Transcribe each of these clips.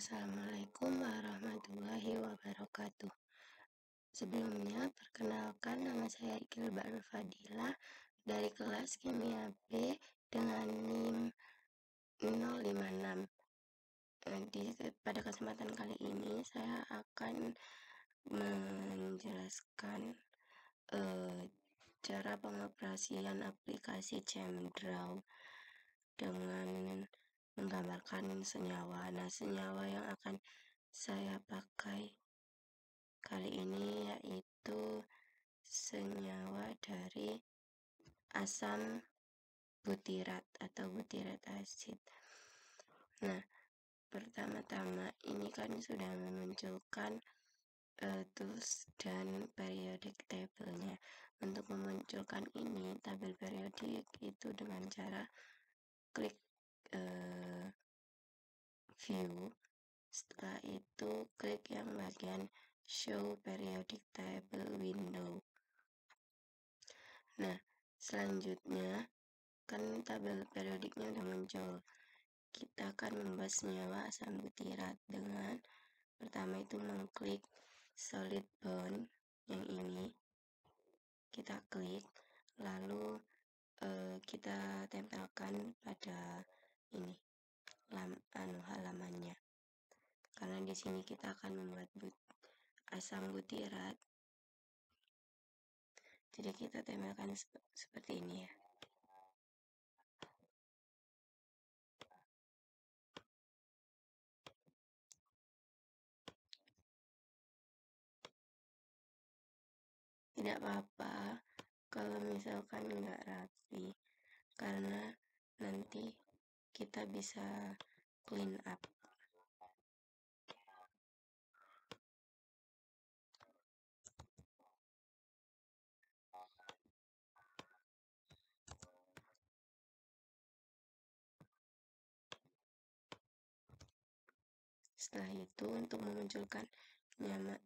Assalamualaikum warahmatullahi wabarakatuh. Sebelumnya, perkenalkan nama saya Iqbal Fadilah dari kelas Kimia B dengan NIM 056. Pada kesempatan kali ini saya akan menjelaskan cara pengoperasian aplikasi ChemDraw dengan menggambarkan senyawa. Nah, senyawa yang akan saya pakai kali ini yaitu senyawa dari asam butirat atau butirat asid. Nah, pertama-tama ini kan sudah memunculkan tools dan periodic table-nya. Untuk memunculkan ini tabel periodik itu dengan cara klik view. Setelah itu klik yang bagian show periodic table window. Nah, selanjutnya kan tabel periodiknya udah muncul. Kita akan membahas senyawa asam butirat dengan pertama itu mengklik solid bond yang ini. Kita klik, lalu kita tempelkan pada ini halamannya. Karena di sini kita akan membuat asam butirat. Jadi kita tempelkan seperti ini ya. Tidak apa-apa kalau misalkan nggak rapi, karena nanti kita bisa clean up. Setelah itu untuk memunculkan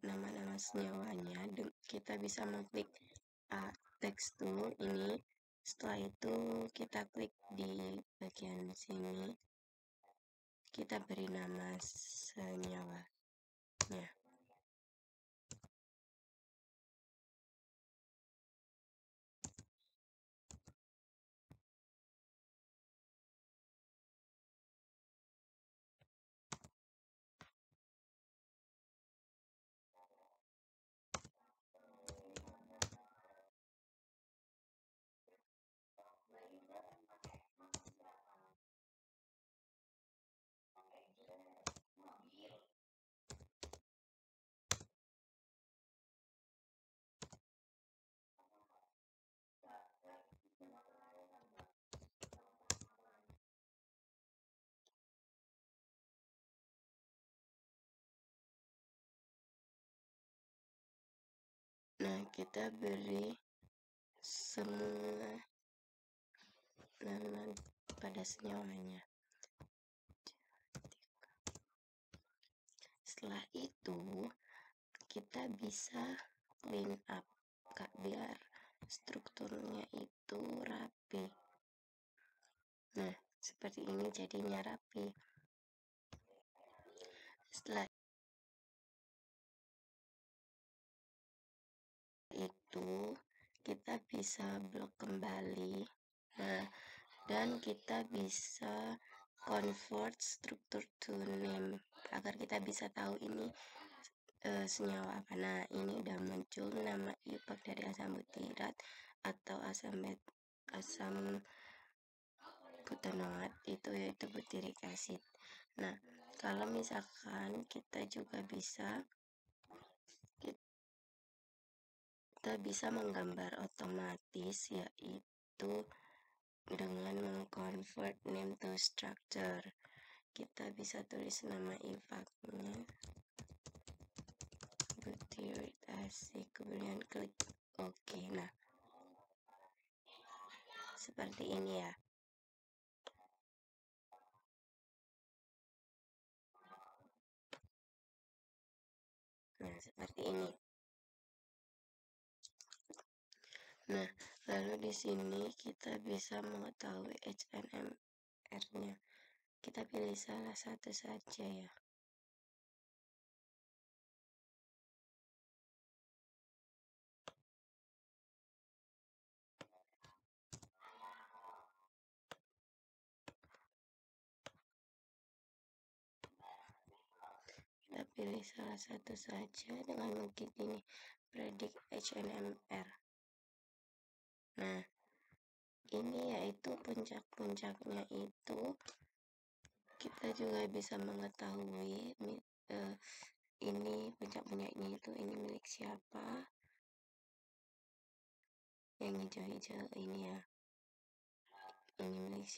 nama-nama senyawanya, kita bisa mengklik text tool ini. Setelah itu kita klik di bagian sini, kita beri nama senyawanya. Nah, kita beri semua nama pada senyawanya. Setelah itu kita bisa clean up biar strukturnya itu rapi. Nah, seperti ini jadinya rapi. Setelah itu kita bisa blok kembali. Nah, dan kita bisa convert struktur to name agar kita bisa tahu ini senyawa apa. Nah, ini udah muncul nama IUPAC dari asam butirat atau asam butanoat itu yaitu butyric acid. Nah, kalau misalkan kita juga bisa menggambar otomatis, yaitu dengan mengconvert name to structure. Kita bisa tulis nama IUPAC-nya butyric acid, kemudian klik OK. Nah, seperti ini ya. Nah, seperti ini. Nah, lalu di sini kita bisa mengetahui HNMR-nya. Kita pilih salah satu saja ya. kita pilih salah satu saja dengan mengklik ini, predict HNMR. Nah, ini yaitu puncak-puncaknya itu kita juga bisa mengetahui ini puncak-puncaknya itu ini milik siapa, yang hijau-hijau ini ya, ini milik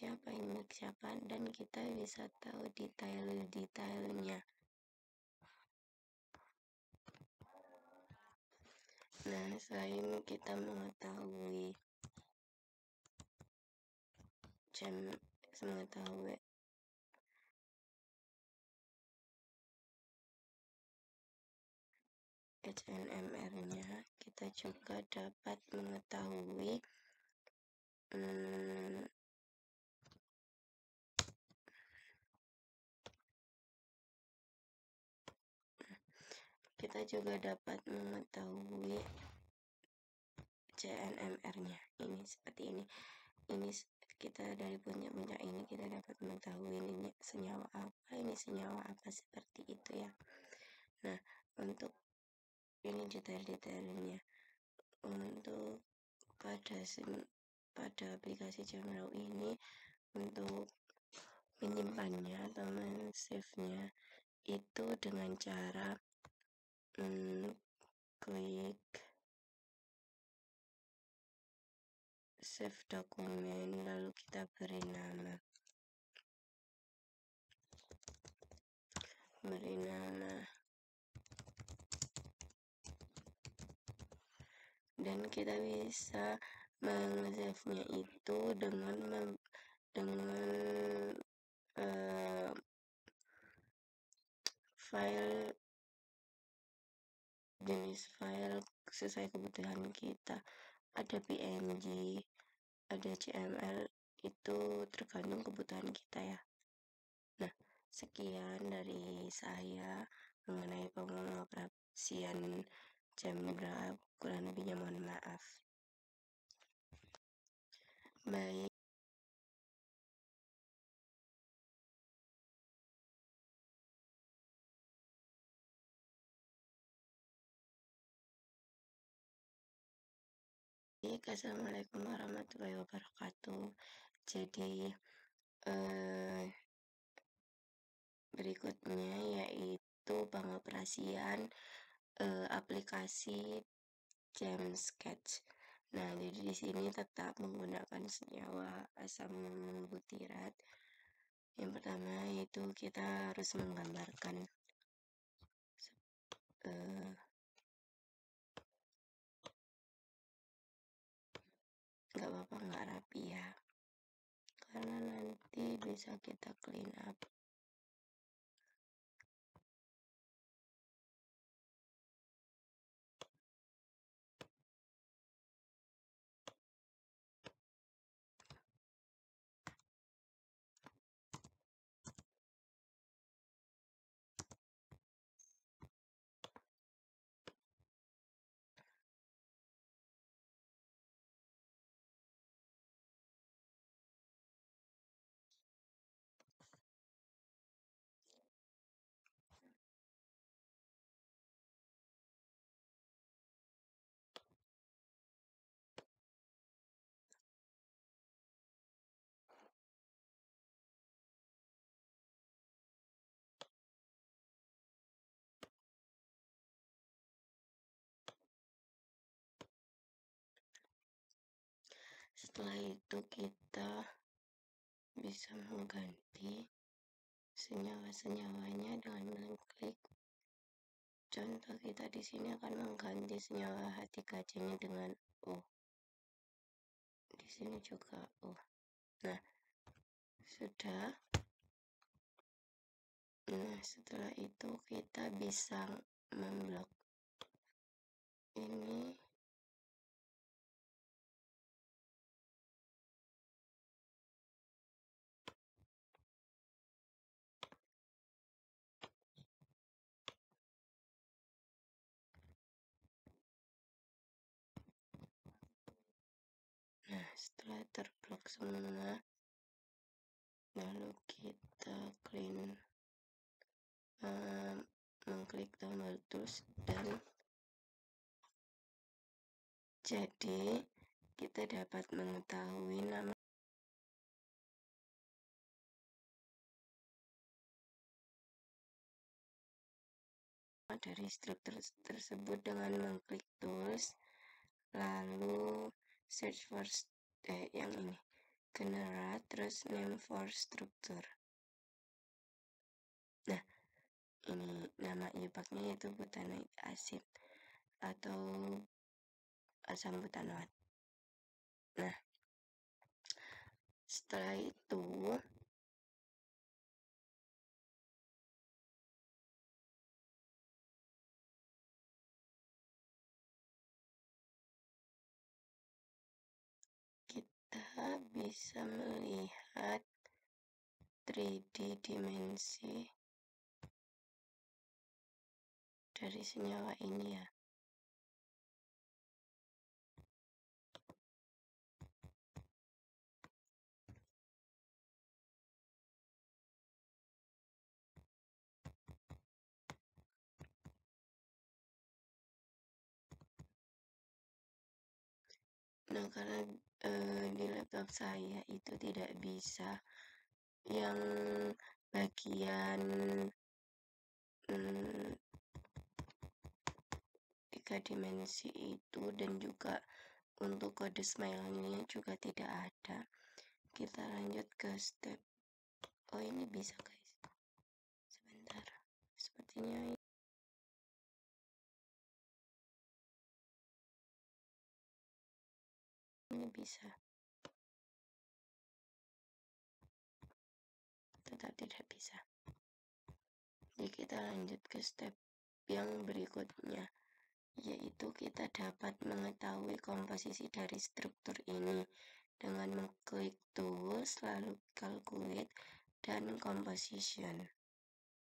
siapa, dan kita bisa tahu detail-detailnya. Nah, selain kita mengetahui HNMR-nya, kita juga dapat mengetahui CNMR-nya. Ini seperti ini. Ini kita dari puncak-puncak ini kita dapat mengetahui ini senyawa apa seperti itu ya. Nah, untuk ini detail-detailnya. Untuk pada aplikasi Gemraw ini, untuk menyimpannya atau men-save-nya itu dengan cara klik save dokumen, lalu kita beri nama dan kita bisa meng-save-nya itu dengan file jenis file sesuai kebutuhan kita. Ada PNG, ada CML, itu tergantung kebutuhan kita ya. Nah, sekian dari saya mengenai pengoperasian Gemraw, kurang lebihnya mohon maaf. Baik. Assalamualaikum warahmatullahi wabarakatuh. Jadi berikutnya yaitu pengoperasian aplikasi Gemsketch. Nah, jadi di sini tetap menggunakan senyawa asam butirat. Yang pertama yaitu kita harus menggambarkan nggak apa-apa nggak rapi ya, karena nanti bisa kita clean up. Setelah itu kita bisa mengganti senyawa-senyawanya dengan mengklik. Contoh kita di sini akan mengganti senyawa H3C-nya dengan O. Di sini juga O. Nah, sudah. Nah, setelah itu kita bisa memblok ini. Nah, setelah terblok semua, lalu kita clean terus, dan jadi kita dapat mengetahui nama dari struktur tersebut dengan mengklik tools, lalu search for yang ini generate, terus name for structure. Nah, ini nama ibaknya yaitu butanoic acid atau asam butanoat. Nah, setelah itu kita bisa melihat 3D dimensi dari senyawa ini ya. Nah, karena di laptop saya itu tidak bisa yang bagian 3 dimensi itu, dan juga untuk kode smiley-nya juga tidak ada. Kita lanjut ke step. Oh, ini bisa guys. Sebentar. Sepertinya ini bisa. Tetap tidak bisa. Jadi kita lanjut ke step yang berikutnya, yaitu kita dapat mengetahui komposisi dari struktur ini dengan mengklik tools, lalu calculate, dan composition.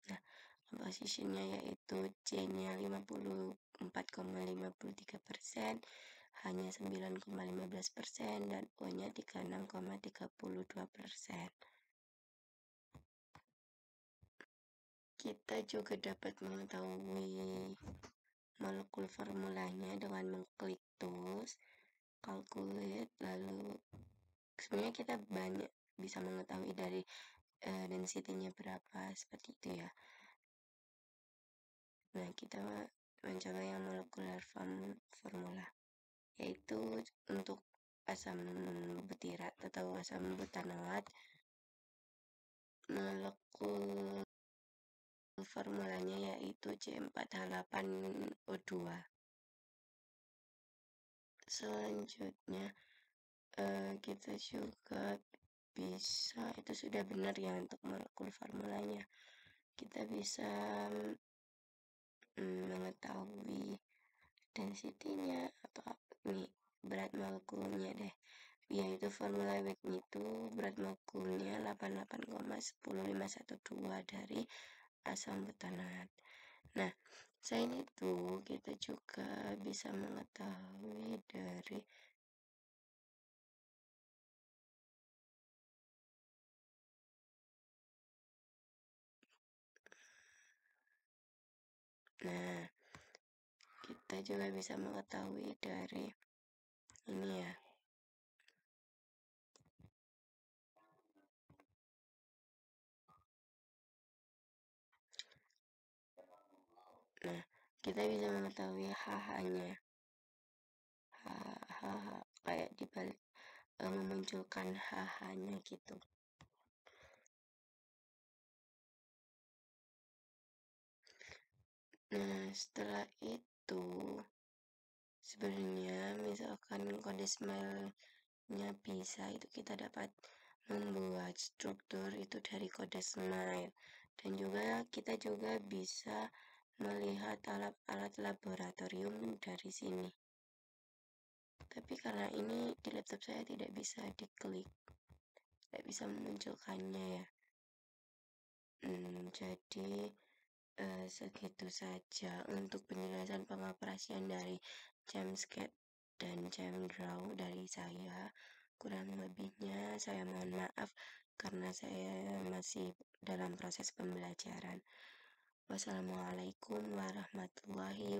Nah, compositionnya yaitu C-nya 54,53%, hanya 9,15%, dan O-nya 36,32%. Kita juga dapat mengetahui molekul formulanya dengan mengklik tools, calculate, lalu sebenarnya kita banyak bisa mengetahui dari density-nya berapa, seperti itu ya. Nah, kita mencoba yang molekular formula, yaitu untuk asam butirat atau asam butanoat, molekul formulanya yaitu C4H8O2. Selanjutnya kita juga bisa, itu sudah benar ya untuk molekul formulanya, kita bisa mengetahui density-nya atau nih berat molekulnya deh, yaitu formula WEG itu berat molekulnya 88,10512 dari asam butanoat. Nah, selain itu kita juga bisa mengetahui dari kita juga bisa mengetahui dari ini ya. Nah, kita bisa mengetahui HH-nya. HH kayak dibalik memunculkan HH-nya gitu. Nah, setelah itu sebenarnya misalkan kode smile-nya bisa, itu kita dapat membuat struktur itu dari kode smile, dan juga kita juga bisa melihat alat-alat laboratorium dari sini. Tapi karena ini di laptop saya tidak bisa diklik, tidak bisa memunculkannya ya. Jadi segitu saja untuk penjelasan pengoperasian dari Jamscape dan Jamdraw dari saya. Kurang lebihnya saya mohon maaf karena saya masih dalam proses pembelajaran. Wassalamualaikum warahmatullahi